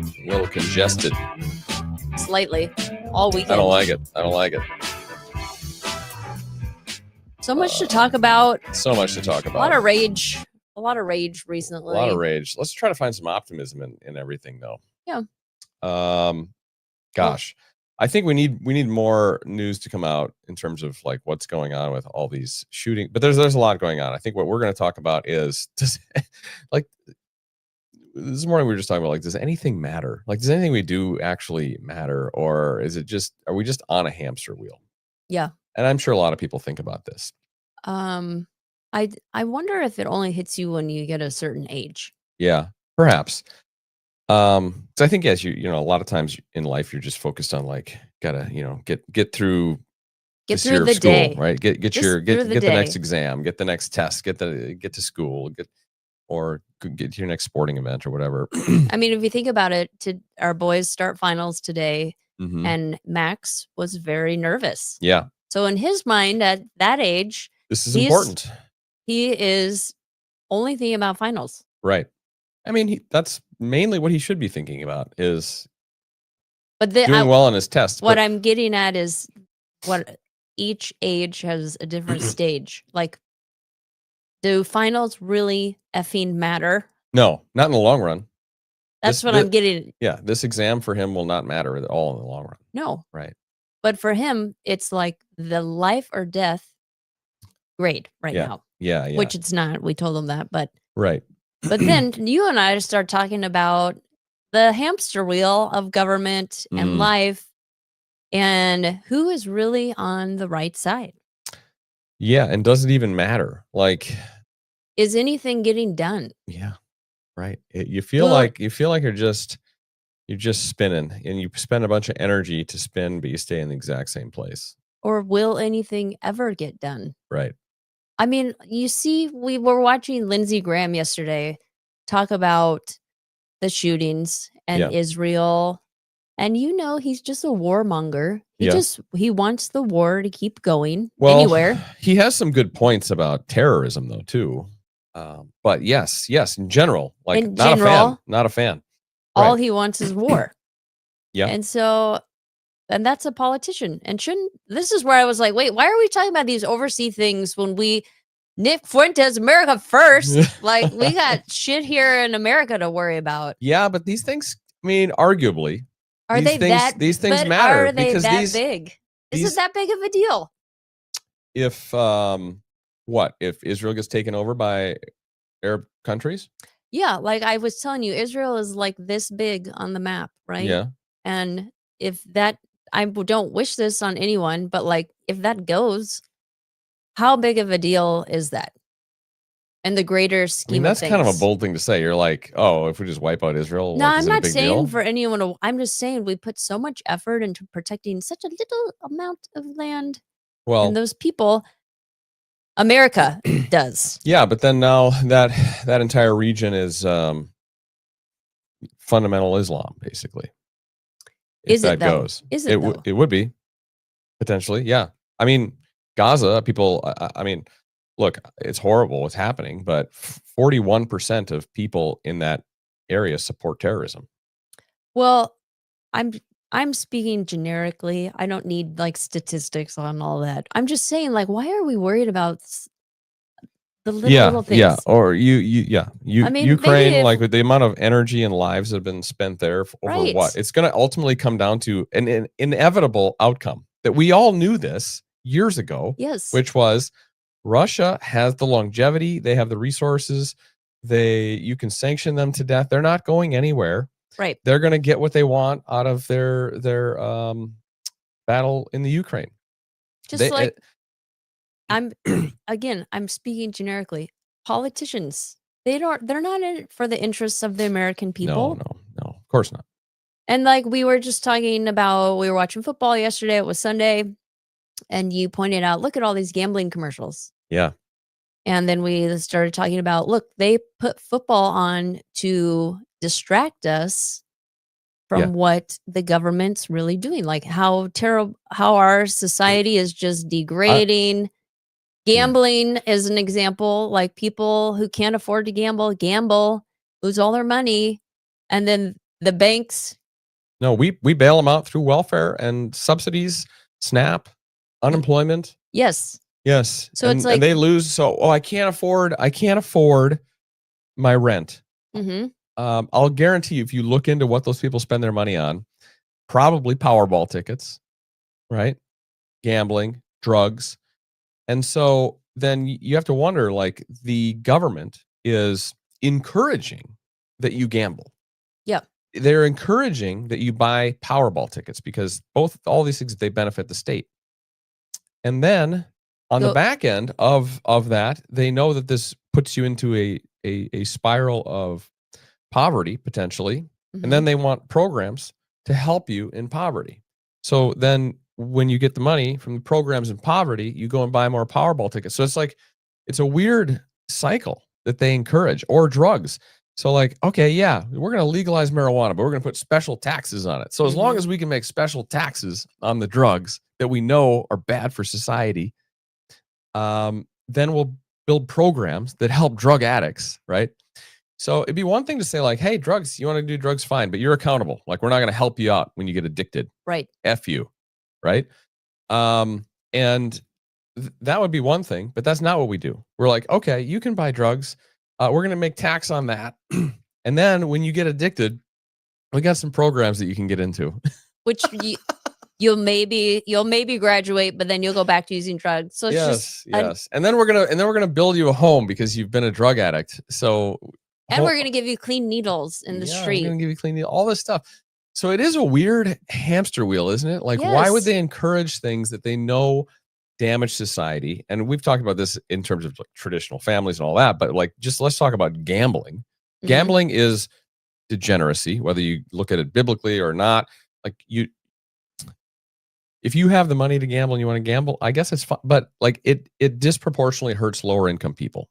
A little congested. Slightly. All weekend. I don't like it. So much to talk about. So much to talk about. A lot of rage. A lot of rage recently. A lot of rage. Let's try to find some optimism in everything, though. Yeah. Gosh, I think we need more news to come out in terms of like what's going on with all these shooting. But there's a lot going on. I think what we're going to talk about is like this morning we were just talking about like, does anything matter? Like, does anything we do actually matter, or is it just, are we just on a hamster wheel? Yeah. And I'm sure a lot of people think about this. I wonder if it only hits you when you get a certain age. Yeah, perhaps. So I think as you know, a lot of times in life you're just focused on like gotta, get through the school, day, right? Get the next exam, get the next test, get to school, get to your next sporting event or whatever. I mean, if you think about it, our boys start finals today, and Max was very nervous. Yeah. So in his mind at that age, this is important. He is only thinking about finals. Right. I mean, that's mainly what he should be thinking about is doing well on his test. What I'm getting at is what each age has a different stage. Like, do finals really effing matter? No, not in the long run. That's what I'm getting. Yeah, this exam for him will not matter at all in the long run. No. Right. But for him, it's like the life or death grade now. Yeah. Which it's not. We told him that, but right. But then you and I start talking about the hamster wheel of government and life and who is really on the right side. Yeah, and does it even matter? Like, is anything getting done? Yeah, right. You feel like you're just spinning, and you spend a bunch of energy to spin, but you stay in the exact same place. Or will anything ever get done? Right. I mean, you see, we were watching Lindsey Graham yesterday talk about the shootings and Israel. And he's just a warmonger. He wants the war to keep going anywhere. He has some good points about terrorism, though, too. But yes, in general, not a fan. All he wants is war. Yeah. And that's a politician. And this is where I was like, wait, why are we talking about these overseas things when Nick Fuentes, America first? Like, we got shit here in America to worry about. Yeah, but these things, I mean, arguably, these things matter. Are they that big? Is it that big of a deal? If if Israel gets taken over by Arab countries? Yeah, like I was telling you, Israel is like this big on the map, right? Yeah. And if that, I don't wish this on anyone, but like if that goes, how big of a deal is that? And the greater scheme of things. That's kind of a bold thing to say. You're like, oh, if we just wipe out Israel, no, I'm not saying for anyone. I'm just saying we put so much effort into protecting such a little amount of land. Well, and those people, America does. Yeah, but then now that entire region is fundamental Islam, basically. Is it though? Is it? It would be potentially. Yeah. I mean, Gaza people. I mean, look, it's horrible what's happening, but 41% of people in that area support terrorism. Well, I'm speaking generically. I don't need like statistics on all that. I'm just saying, like, why are we worried about the little things? Yeah, or Ukraine, like with the amount of energy and lives that have been spent there over what? It's going to ultimately come down to an inevitable outcome that we all knew this years ago. Yes. Which was Russia has the longevity, they have the resources, you can sanction them to death. They're not going anywhere. Right. They're going to get what they want out of their battle in the Ukraine. I'm speaking generically. Politicians, they're not in it for the interests of the American people. No, of course not. And like we were just talking about, we were watching football yesterday. It was Sunday. And you pointed out, look at all these gambling commercials. Yeah. And then we started talking about, look, they put football on to distract us from what the government's really doing. Like how our society is just degrading. Gambling is an example. Like people who can't afford to gamble, lose all their money. And then The banks. No, we bail them out through welfare and subsidies, SNAP, unemployment. Yes. Yes. So and, it's like, and they lose. So, I can't afford my rent. I'll guarantee you, if you look into what those people spend their money on, probably Powerball tickets, right? Gambling, drugs. And so then you have to wonder, like, the government is encouraging that you gamble. yeah. They're encouraging that you buy Powerball tickets because all these things, they benefit the state. And then on the back end of that, they know that this puts you into a spiral of poverty potentially. And then they want programs to help you in poverty. So then when you get the money from the programs in poverty, you go and buy more Powerball tickets. So it's like, it's a weird cycle that they encourage, or drugs. So like, okay, yeah, we're going to legalize marijuana, but we're going to put special taxes on it. So as long as we can make special taxes on the drugs that we know are bad for society, then we'll build programs that help drug addicts, right? So it'd be one thing to say like, hey, drugs, you want to do drugs, fine, but you're accountable. Like, we're not going to help you out when you get addicted. Right. F you. Right. And that would be one thing, but that's not what we do. We're like, okay, you can buy drugs. We're going to make tax on that. And then when you get addicted, we got some programs that you can get into. Which you'll maybe graduate, but then you'll go back to using drugs. So it's yes. And then we're gonna build you a home because you've been a drug addict. So we're gonna give you clean needles in the street. We're gonna give you clean needles, all this stuff. So it is a weird hamster wheel, isn't it? Like, why would they encourage things that they know damage society? And we've talked about this in terms of like traditional families and all that, but like, just let's talk about gambling. Gambling is degeneracy, whether you look at it biblically or not. Like, if you have the money to gamble and you want to gamble, I guess it's fun, but like it disproportionately hurts lower income people.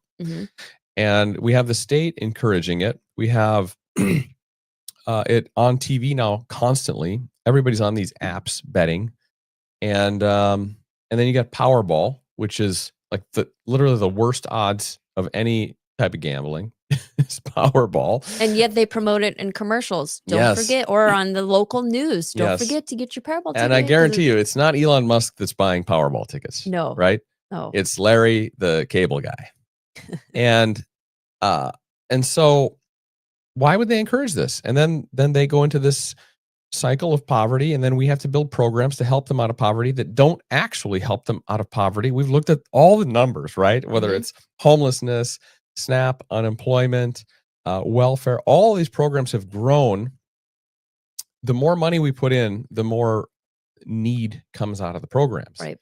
And we have the state encouraging it. We have it on TV now constantly. Everybody's on these apps betting, and then you got Powerball, which is like literally the worst odds of any type of gambling. Is Powerball, and yet they promote it in commercials. Don't forget, or on the local news. Don't forget to get your Powerball ticket. And I guarantee you, it's not Elon Musk that's buying Powerball tickets. No, right? No, it's Larry, the cable guy. And so why would they encourage this? And then they go into this cycle of poverty, and then we have to build programs to help them out of poverty that don't actually help them out of poverty. We've looked at all the numbers, right? Whether it's homelessness, SNAP, unemployment, welfare, all these programs have grown. The more money we put in, the more need comes out of the programs. Right.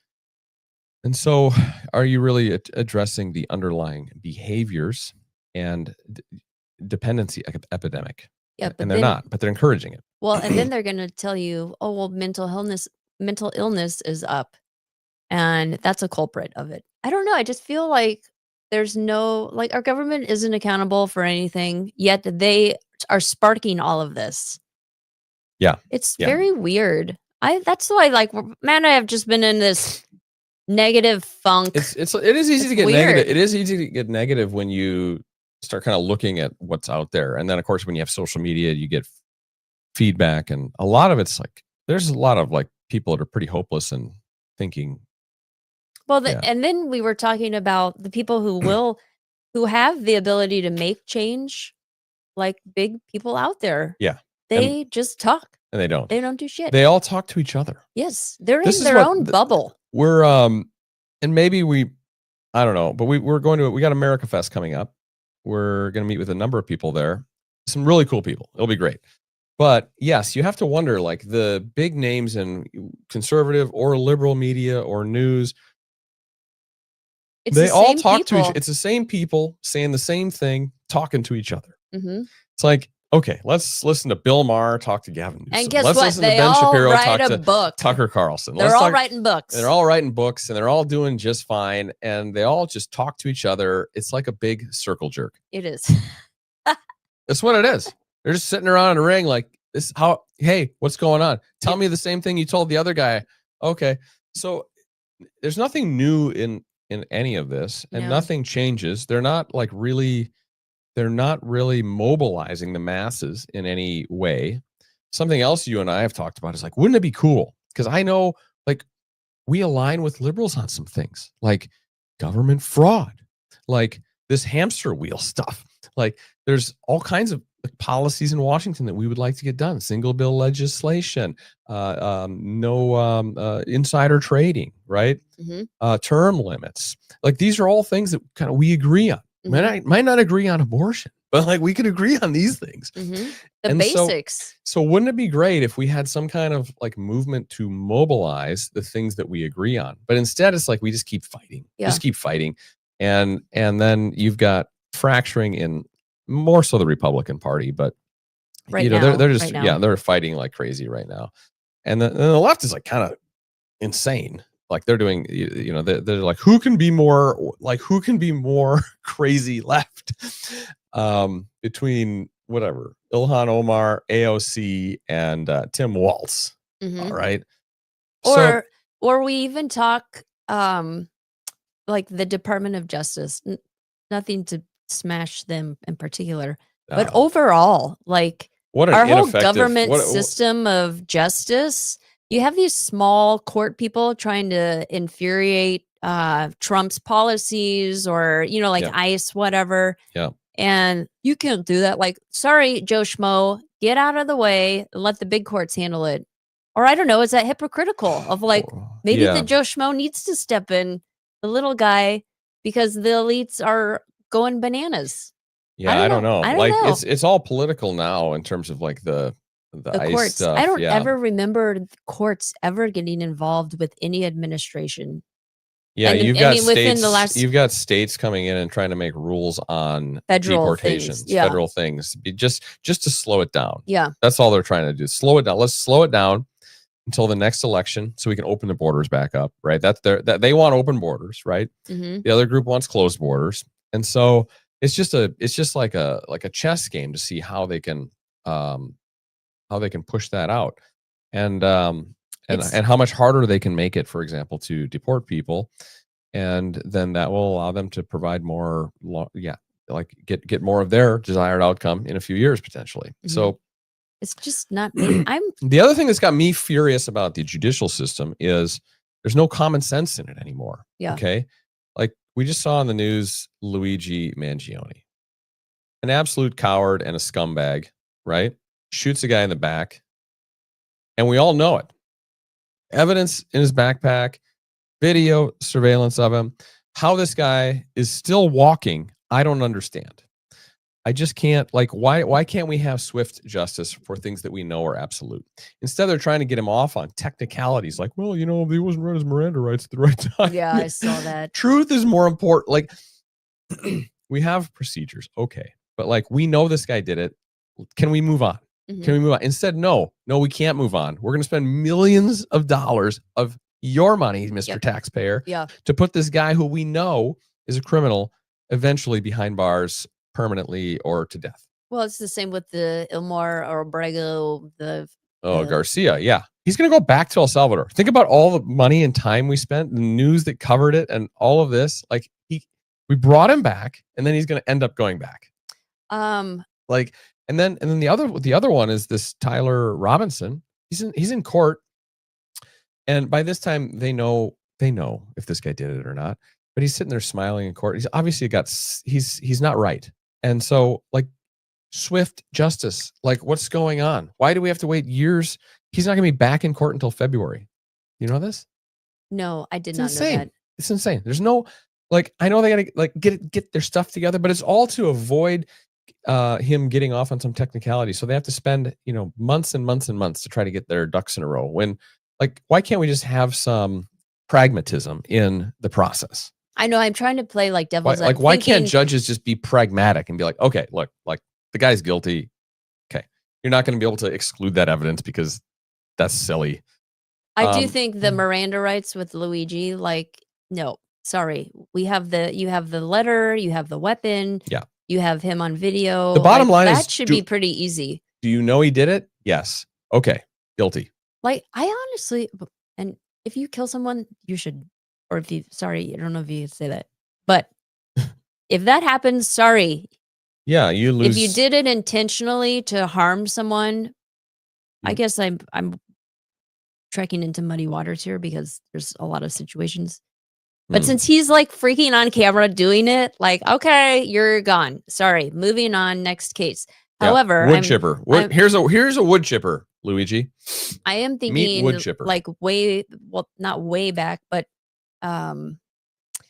And so are you really addressing the underlying behaviors and dependency epidemic? Yeah, and they're not, but they're encouraging it. Well, and then they're going to tell you, oh, well, mental illness is up, and that's a culprit of it. I don't know. I just feel like there's no, like, our government isn't accountable for anything, yet they are sparking all of this. Yeah. It's very weird. That's why, like, man, I have just been in this negative funk. It is easy to get negative. It is easy to get negative when you start kind of looking at what's out there. And then of course, when you have social media, you get feedback, and a lot of it's like, there's a lot of like people that are pretty hopeless and thinking. Well, and then we were talking about the people who have the ability to make change, like big people out there. Yeah. They just talk. And they don't. They don't do shit. They all talk to each other. Yes. They're in their own bubble. We're and maybe I don't know, but we got America Fest coming up. We're going to meet with a number of people there. Some really cool people. It'll be great. But yes, you have to wonder, like, the big names in conservative or liberal media or news, they all talk to each other. It's the same people saying the same thing, talking to each other. It's like, okay, let's listen to Bill Maher talk to Gavin Newsom. And guess let's what? listen They to Ben all Shapiro write talk a to book. Tucker Carlson. They're all writing books. They're all writing books, and they're all doing just fine. And they all just talk to each other. It's like a big circle jerk. It is. That's what it is. They're just sitting around in a ring like this. Hey, what's going on? Tell me the same thing you told the other guy. Okay. So there's nothing new in any of this, and nothing changes. They're not like really, they're not really mobilizing the masses in any way. Something else you and I have talked about is like, wouldn't it be cool? Because I know, like, we align with liberals on some things, like government fraud, like this hamster wheel stuff. Like, there's all kinds of policies in Washington that we would like to get done. Single bill legislation, no insider trading, right? Term limits. Like, these are all things that kind of we agree on. Might not agree on abortion, but like we could agree on these things. The And basics. So wouldn't it be great if we had some kind of like movement to mobilize the things that we agree on? But instead, it's like we just keep fighting, just keep fighting, and then you've got fracturing in more so the Republican Party, but they're just they're fighting like crazy right now, and then the left is like kind of insane. Like they're doing, they're like, who can be more crazy left, between whatever Ilhan Omar, AOC, and Tim Walz. All right. Or we even talk like the Department of Justice. Nothing to smash them in particular, but overall, like our whole government system of justice. You have these small court people trying to infuriate Trump's policies or, like ICE, whatever. Yeah. And you can't do that. Like, sorry, Joe Schmo, get out of the way and let the big courts handle it. Or I don't know, is that hypocritical of like, maybe the Joe Schmo needs to step in, the little guy, because the elites are going bananas. Yeah, I don't know. Like it's all political now in terms of like the courts stuff. I don't ever remember the courts ever getting involved with any administration. Yeah, you've got states coming in and trying to make rules on deportations, federal things, just to slow it down. Yeah, that's all they're trying to do. Slow it down. Let's slow it down until the next election, so we can open the borders back up. Right? That they want open borders, right? The other group wants closed borders, and so it's just like a chess game to see how they can push that out, and how much harder they can make it, for example, to deport people, and then that will allow them to provide more, like get more of their desired outcome in a few years potentially. So it's just not me. The other thing that's got me furious about the judicial system is there's no common sense in it anymore. Yeah. Okay, like we just saw on the news, Luigi Mangione, an absolute coward and a scumbag, right? Shoots a guy in the back, and we all know it. Evidence in his backpack, video surveillance of him. How this guy is still walking, I don't understand. I just can't, like, why can't we have swift justice for things that we know are absolute? Instead, they're trying to get him off on technicalities, like, well, he wasn't read his Miranda rights at the right time. Yeah, I saw that. Truth is more important. Like, we have procedures, okay, but like, we know this guy did it. Can we move on? Can we move on? Instead, no, we can't move on. We're going to spend millions of dollars of your money, Mr. Taxpayer, to put this guy who we know is a criminal eventually behind bars permanently or to death. Well, it's the same with the Ilmar or Obrego, Garcia. Yeah. He's going to go back to El Salvador. Think about all the money and time we spent, the news that covered it, and all of this. Like, we brought him back, and then he's going to end up going back. Like, and then the other one is this Tyler Robinson. He's in court, and by this time they know if this guy did it or not. But he's sitting there smiling in court. He's obviously he's not right, and so like swift justice. Like, what's going on? Why do we have to wait years? He's not going to be back in court until February. You know this? No, I did not know that. It's insane. There's no, like, I know they got to like get their stuff together, but it's all to avoid him getting off on some technicality. So they have to spend, months and months and months to try to get their ducks in a row. When, like, why can't we just have some pragmatism in the process? I know, I'm trying to play like devil's advocate. Like, why can't judges just be pragmatic and be like, okay, look, like, the guy's guilty. Okay, you're not going to be able to exclude that evidence because that's silly. I do think the Miranda rights with Luigi, like, no, sorry. You have the letter, you have the weapon. Yeah. You have him on video. The bottom line is that should be pretty easy. Do you know he did it? Yes. Okay. Guilty. Like, I honestly, and if you kill someone, you should, or if you, sorry, I don't know if you say that, but if that happens, sorry, Yeah, you If you lose. did it intentionally to harm someone, I You, guess I'm trekking into muddy waters here because there's a lot of situations. But mm, since he's, like, freaking on camera doing it, like, "Okay, you're gone. Sorry, moving on, next case." yeah, However, wood chipper. I'm Here's a wood chipper, Luigi. I am Meet wood thinking, chipper. like, not way back, but, um,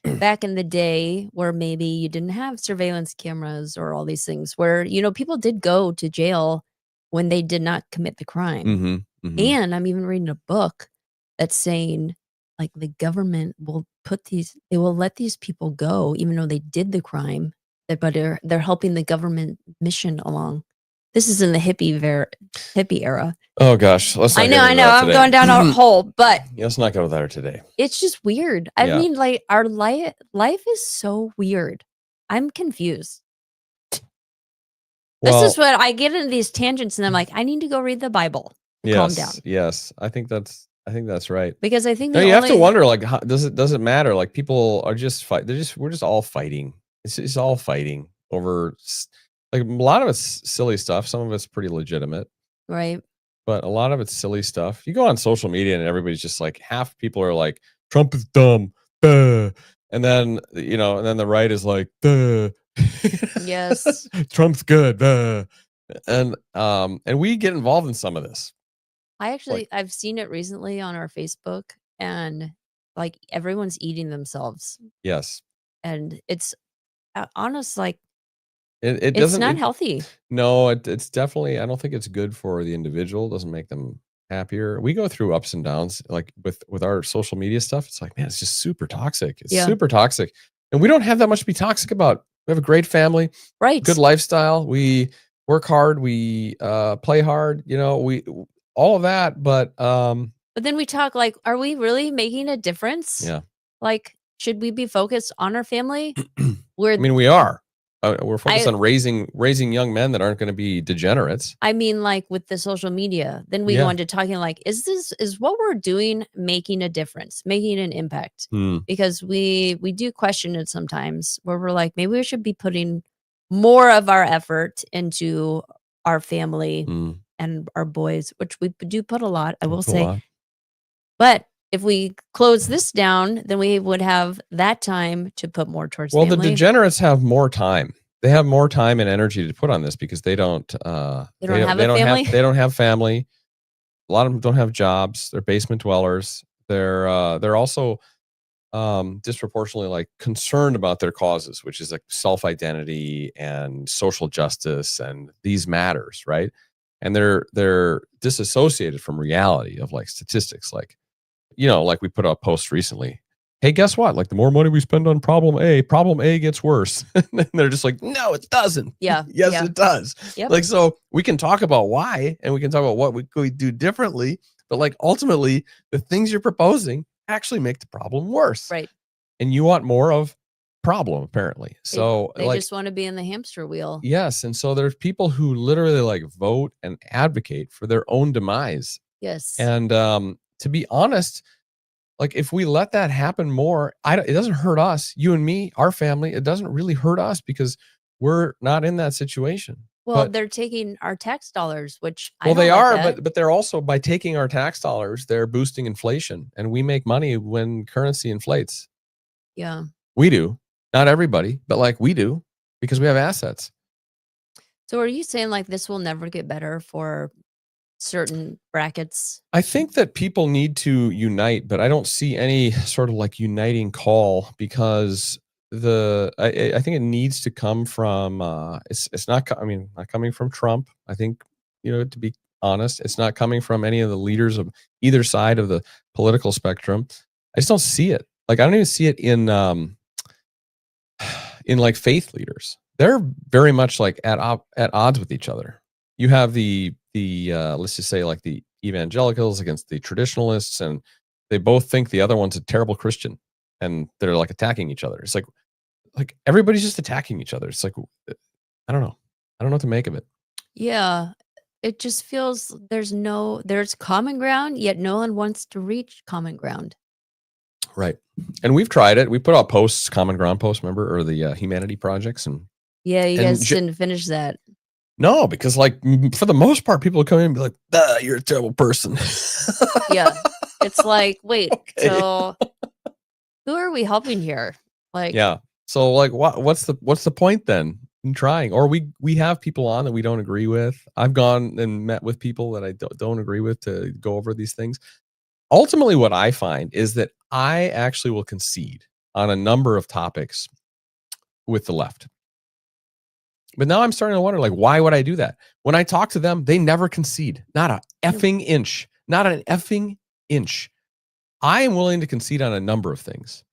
back in the day where maybe you didn't have surveillance cameras or all these things where, people did go to jail when they did not commit the crime. Mm-hmm. Mm-hmm. And I'm even reading a book that's saying, like, the government will they will let these people go even though they did the crime, but they're helping the government mission along. This is in the hippie era. Oh gosh, let's not get I into know, that I'm going down a today. hole, but Let's not go there today. it's just weird. I Yeah. mean, like, our life is so weird. I'm confused. This is Well, what I get into these tangents, and I'm like, I need to go read the Bible to calm down yes. I think that's right. because I think No, the you have to only wonder, like, how, does it matter? Like, people are just we're just all fighting. It's all fighting over like a lot of it's silly stuff. Some of it's pretty legitimate, right. but a lot of it's silly stuff. You go on social media and everybody's just like, half people are like, Trump is dumb, duh. And then and then the right is like, duh. Yes. Trump's good, duh. And we get involved in some of this. Like, I've seen it recently on our Facebook, and, like, everyone's eating themselves, yes, and it's, honest, like, it it's doesn't. not healthy. No, it's definitely. I don't think it's good for the individual. It doesn't make them happier. We go through ups and downs, like with our social media stuff. It's like, man, it's just super toxic. It's Yeah. super toxic, and we don't have that much to be toxic about. We have a great family, good Right. lifestyle. We work hard. We play hard. We all of that. But But then we talk like, are we really making a difference? yeah, Like, should we be focused on our family? I We're mean, we are. We're focused I on raising young men that aren't going to be degenerates. I mean, like, with the social media, then we go Yeah. into talking like, is what we're doing making a difference, making an impact? Hmm. Because we do question it sometimes where we're like, maybe we should be putting more of our effort into our family Hmm. and our boys, which we do put a lot, I will That's a say. lot. But if we close this down, then we would have that time to put more towards Well, the family. degenerates have more time. They have more time and energy to put on this because they don't. They don't have a family? They don't have family. A lot of them don't have jobs. They're basement dwellers. They're also disproportionately like concerned about their causes, which is like self identity and social justice and these matters, right? And they're disassociated from reality of like statistics, like we put out posts recently. Hey, guess what? Like the more money we spend on problem A gets worse. And they're just like, no, it doesn't. Yeah. Yes, Yeah. it does. Yep. Like, so we can talk about why and we can talk about what we could do differently. But like ultimately, the things you're proposing actually make the problem worse. Right. And you want more of problem, apparently. So They like, just want to be in the hamster wheel. yes. And so there's people who literally like vote and advocate for their own demise. Yes. And to be honest, like if we let that happen more, it doesn't hurt us, you and me, our family. It doesn't really hurt us because we're not in that situation. Well, But they're taking our tax dollars, which I well, don't they like are, that. but they're also by taking our tax dollars, they're boosting inflation, and we make money when currency inflates. Yeah. We do, not everybody, but like we do because we have assets. So are you saying like this will never get better for certain brackets? I think that people need to unite, but I don't see any sort of like uniting call because I think it needs to come from it's not I mean not coming from Trump. I think to be honest, it's not coming from any of the leaders of either side of the political spectrum. I just don't see it. Like I don't even see it in like faith leaders. They're very much like at odds with each other. You have the let's just say like the evangelicals against the traditionalists, and they both think the other one's a terrible Christian, and they're like attacking each other. It's like everybody's just attacking each other. It's like I don't know. I don't know what to make of it. Yeah. It just feels there's common ground, yet no one wants to reach common ground. Right. And we've tried it. We put out posts, common ground posts, remember, or the humanity projects, and Yeah, you And guys didn't finish that. no, because like for the most part, people would come in and be like, "Ah, you're a terrible person." Yeah. It's like, wait, Okay. so who are we helping here? Like, Yeah. So like, what's the point then in trying? Or we have people on that we don't agree with. I've gone and met with people that I don't agree with to go over these things. Ultimately, what I find is that I actually will concede on a number of topics with the left. But now I'm starting to wonder, like, why would I do that? When I talk to them, they never concede. Not a no. effing inch. Not an effing inch. I am willing to concede on a number of things.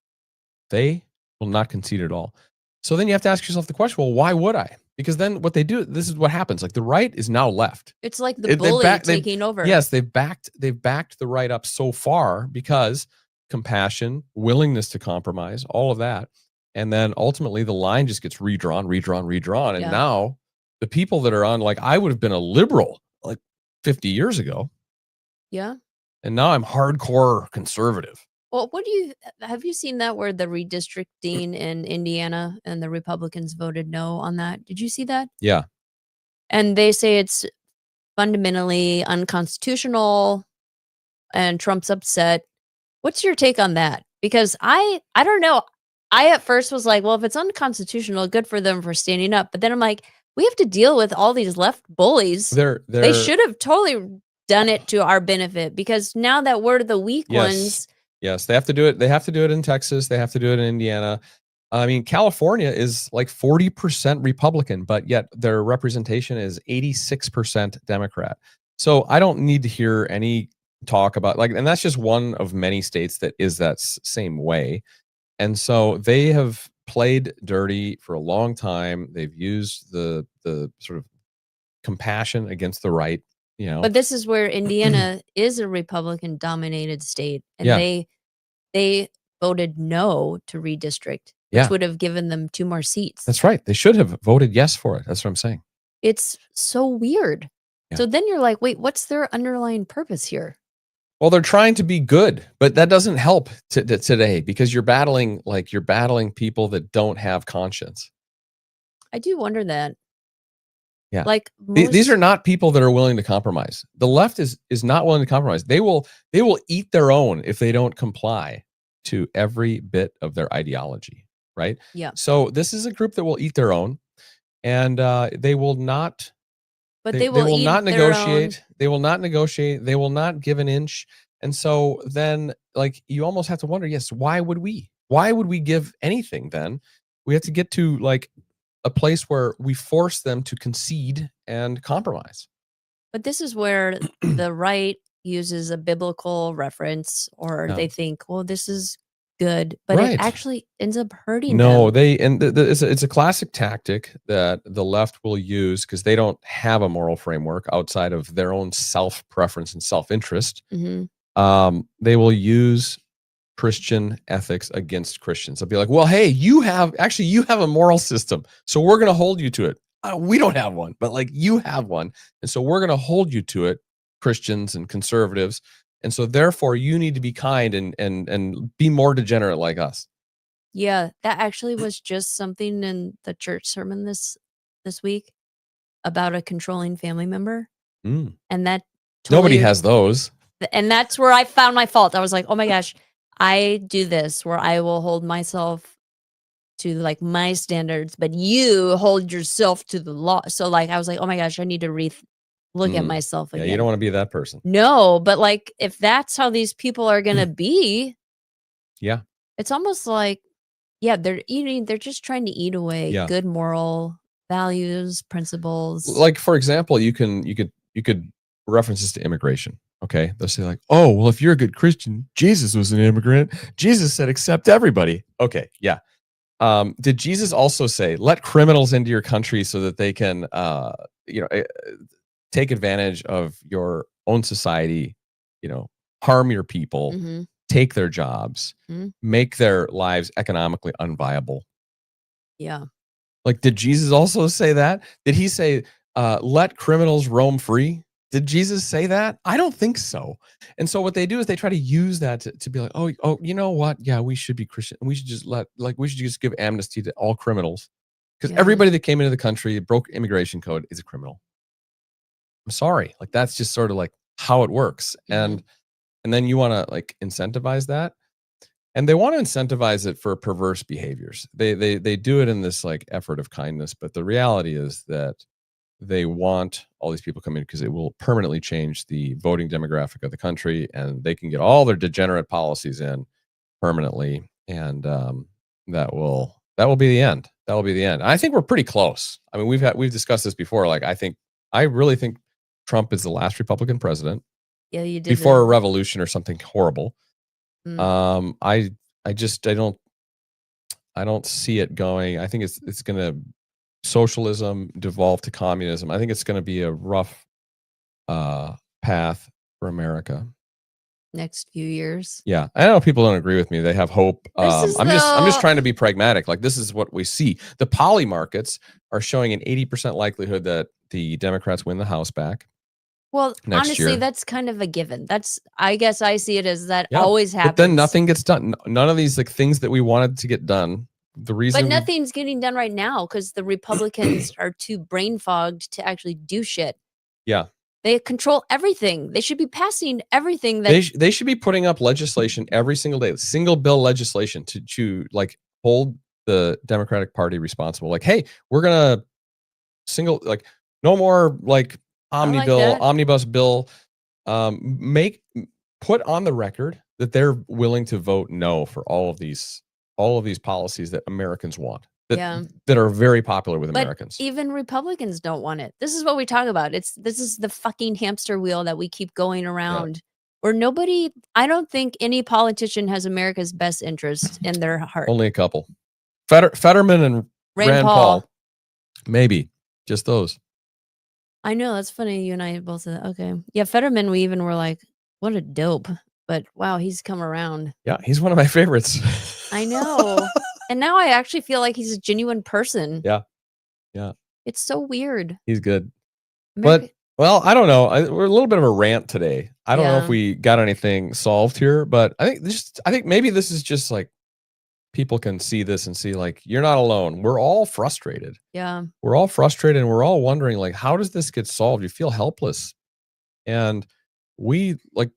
They will not concede at all. So then you have to ask yourself the question, well, why would I? Because then what they do, this is what happens. Like the right is now left. It's like the They've bully back, taking over. yes, they've backed the right up so far because compassion, willingness to compromise, all of that. And then ultimately the line just gets redrawn. And Yeah. now the people that are on, like I would have been a liberal like 50 years ago. Yeah. And now I'm hardcore conservative. Well, have you seen that where the redistricting in Indiana and the Republicans voted no on that? Did you see that? Yeah. And they say it's fundamentally unconstitutional and Trump's upset. What's your take on that? Because I don't know. I at first was like, well, if it's unconstitutional, good for them for standing up. But then I'm like, we have to deal with all these left bullies. They're They should have totally done it to our benefit because now that we're the weak ones. Yes, they have to do it. They have to do it in Texas. They have to do it in Indiana. I mean, California is like 40% Republican, but yet their representation is 86% Democrat. So I don't need to hear any talk about like, and that's just one of many states that is that same way. And so they have played dirty for a long time. They've used the sort of compassion against the right, you know. But this is where Indiana is a Republican dominated state, and Yeah. they voted no to redistrict, which Yeah. would have given them 2 more seats. That's right. They should have voted yes for it. That's what I'm saying. It's so weird. Yeah. So then you're like, "Wait, what's their underlying purpose here?" Well, they're trying to be good, but that doesn't help today because you're battling people that don't have conscience. I do wonder that. Yeah. Like These are most not people that are willing to compromise. The left is not willing to compromise. They will eat their own if they don't comply to every bit of their ideology, right? Yeah. So this is a group that will eat their own, and they will not. But They they will will eat not their own. negotiate. They will not negotiate. They will not give an inch. And so then, like, you almost have to wonder, yes, why would we? Why would we give anything then? We have to get to like a place where we force them to concede and compromise. But this is where the right uses a biblical reference or Yeah. they think, "Well, this is good," but it Right. actually ends up hurting No, them. they and it's a classic tactic that the left will use because they don't have a moral framework outside of their own self preference and self interest. Mhm. They will use Christian ethics against Christians. They'll be like, well, hey, you have a moral system, so we're going to hold you to it. We don't have one, but like you have one, and so we're going to hold you to it, Christians and conservatives, and so therefore you need to be kind and be more degenerate like us. Yeah, that actually was just something in the church sermon this week about a controlling family member, Mm. and that Nobody totally has those. and that's where I found my fault. I was like, "Oh my gosh, I do this where I will hold myself to, like, my standards, but you hold yourself to the law." So, like, I was like, "Oh my gosh, I need to look at myself Yeah, you don't again." want to be that person. No, but, like, if that's how these people are gonna be, Yeah. it's almost like, yeah, they're just trying to eat away Yeah. good moral values, principles. Like for example, you could reference this to immigration. Okay, they'll say like, "Oh, well, if you're a good Christian, Jesus was an immigrant. Jesus said accept everybody." Okay, yeah. Did Jesus also say let criminals into your country so that they can, you know, take advantage of your own society, you know, harm your people, Mhm, take their jobs, mhm, make their lives economically unviable? yeah. Like, did Jesus also say that? Did he say, let criminals roam free? Did Jesus say that? I don't think so. And so what they do is they try to use that to be like, oh, you know what? Yeah, we should be Christian. We should just we should just give amnesty to all criminals because Yeah. everybody that came into the country, broke immigration code, is a criminal. I'm sorry. Like, that's just sort of like how it works. Mhm. And then you want to like incentivize that. And they want to incentivize it for perverse behaviors. They do it in this like effort of kindness, but the reality is that they want all these people coming because it will permanently change the voting demographic of the country, and they can get all their degenerate policies in permanently, and that will be the end. That will be the end. I think we're pretty close. I mean, we've discussed this before. Like, I really think Trump is the last Republican president Yeah, you did before a the revolution or something horrible. mm. I don't see it going. I think it's going to socialism devolve to communism. I think it's going to be a rough path for America. Next few years. Yeah, I know people don't agree with me. They have hope. This is I'm just though trying to be pragmatic. Like, this is what we see. The poly markets are showing an 80% likelihood that the Democrats win the House back well, next honestly, year. that's kind of a given. That's I guess I see it as that Yeah, always but then happens. nothing gets done. None of these like things that we wanted to get done. The But reason nothing's getting done right now because the Republicans are too brain fogged to actually do shit. yeah, They control everything. They should be passing everything that they should be putting up legislation every single day, single bill legislation to like hold the Democratic Party responsible. Like, hey, we're gonna single like no more like I like that. omnibus bill. Make put on the record that they're willing to vote no for all of these policies that Americans want, Yeah. that are very popular with But Americans. even Republicans don't want it. This is what we talk about. This is the fucking hamster wheel that we keep going around. Where nobody I don't think any politician has America's best interest in their heart. Only a couple. Fetterman and Rand Paul. Maybe. Just those. I know, that's funny. You and I both said, okay. Yeah, Fetterman, we even were like, what a dope. But wow, he's come around. Yeah, he's one of my favorites. I know. And now I actually feel like he's a genuine person. Yeah. Yeah. It's so weird. He's good. America But, well, I don't know. We're a little bit of a rant today. I don't know if Yeah. we got anything solved here, but I think maybe this is just like people can see this and see like, you're not alone. We're all frustrated. Yeah. We're all frustrated, and we're all wondering like, how does this get solved? You feel helpless. And we like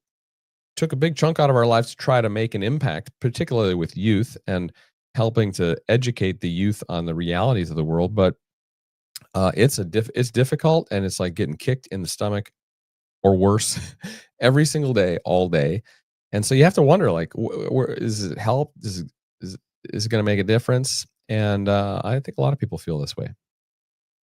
took a big chunk out of our lives to try to make an impact, particularly with youth and helping to educate the youth on the realities of the world. But it's difficult, and it's like getting kicked in the stomach or worse every single day, all day. And so you have to wonder, like, where is it help? Is it going to make a difference? And I think a lot of people feel this way.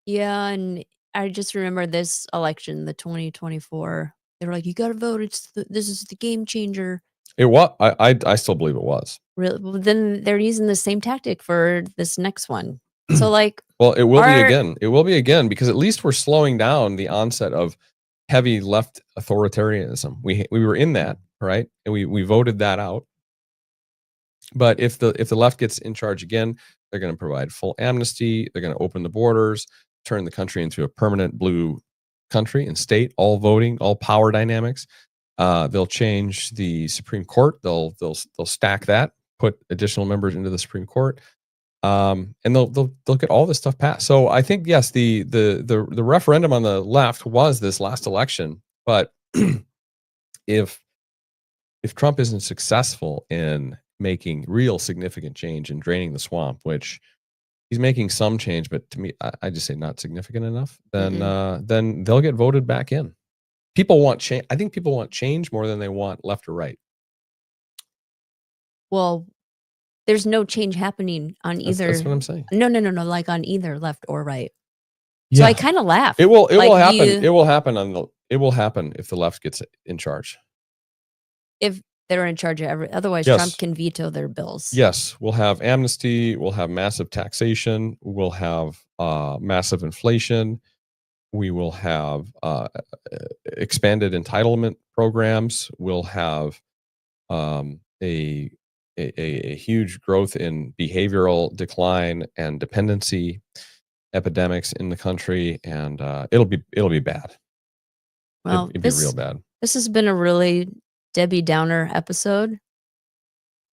Yeah, and I just remember this election, the 2024. They were like, "You gotta vote. This is the game changer." It was. I still believe it was. Really? Well, then they're using the same tactic for this next one. So, like, Well, it will be again. It will be again because at least we're slowing down the onset of heavy left authoritarianism. We were in that, right, and we voted that out. But if the left gets in charge again, they're going to provide full amnesty. They're going to open the borders, turn the country into a permanent blue country and state, all voting, all power dynamics. They'll change the Supreme Court. They'll stack that, put additional members into the Supreme Court, and they'll get all this stuff passed. So I think yes, the referendum on the left was this last election, but if Trump isn't successful in making real significant change and draining the swamp, which he's making some change, but to me, I just say not significant enough, then they'll get voted back in. People want change. I think people want change more than they want left or right. Well, there's no change happening on either. That's what I'm saying. No, like on either left or right. Yeah. So I kind of laugh. It will happen. It will happen if the left gets in charge. If they're in charge of otherwise Yes. Trump can veto their bills. Yes, we'll have amnesty, we'll have massive taxation, we'll have massive inflation, we will have expanded entitlement programs, we'll have a huge growth in behavioral decline and dependency epidemics in the country, and it'll be bad. Well, it'd be real bad. This has been a really Debbie Downer episode.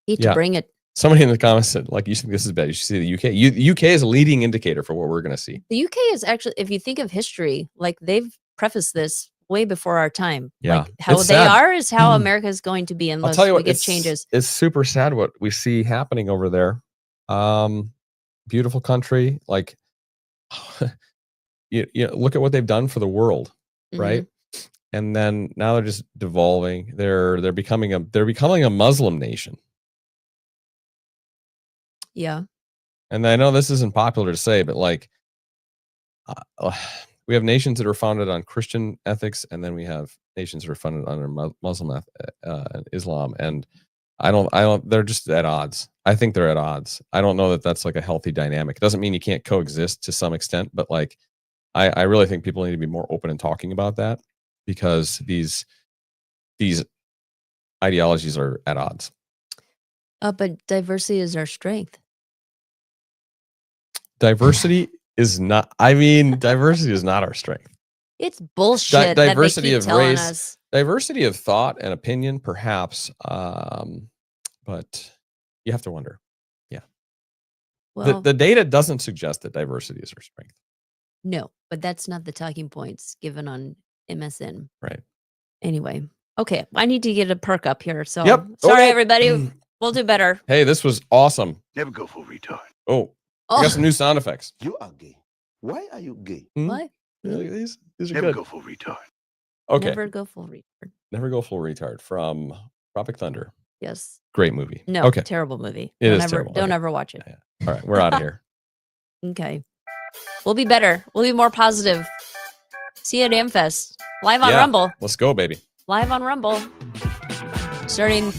Hate to bring it Somebody in the comments said, like, you think this is bad. You should see the UK. The UK is a leading indicator for what we're going to see. The UK is actually, if you think of history, like they've prefaced this way before our time. Yeah. Like how It's they sad. are is how America is going to be I'll unless tell you we what, get changes. it's super sad what we see happening over there. Beautiful country. Like, you look at what they've done for the world, right? And then now they're just devolving. They're becoming a Muslim nation. Yeah. And I know this isn't popular to say, but like, we have nations that are founded on Christian ethics, and then we have nations that are founded on Muslim Islam. And I don't. They're just at odds. I think they're at odds. I don't know that that's like a healthy dynamic. It doesn't mean you can't coexist to some extent, but like, I really think people need to be more open in talking about that, because these ideologies are at odds. But diversity is our strength. Diversity is not. I mean, diversity is not our strength. It's bullshit. Diversity that they keep of race, us. Diversity of thought and opinion, perhaps. But you have to wonder. Yeah. Well, the data doesn't suggest that diversity is our strength. No, but that's not the talking points given on MSN. Right. Anyway, okay, I need to get a perk up here. So Yep. sorry, Okay. everybody. We'll do better. Hey, this was awesome. Never go full retard. Oh, I got some new sound effects. You are gay. Why are you gay? What? Yeah, look at these are Never good. go full retard. Okay. Never go full retard. Never Go Full Retard from Tropic Thunder. Yes. Great movie. No. Okay. Terrible movie. It is terrible. Don't Okay. ever watch it. Yeah. All right, we're out of here. Okay. We'll be better. We'll be more positive. See you at AmFest. Live on Yeah. Rumble. Let's go, baby. Live on Rumble. Starting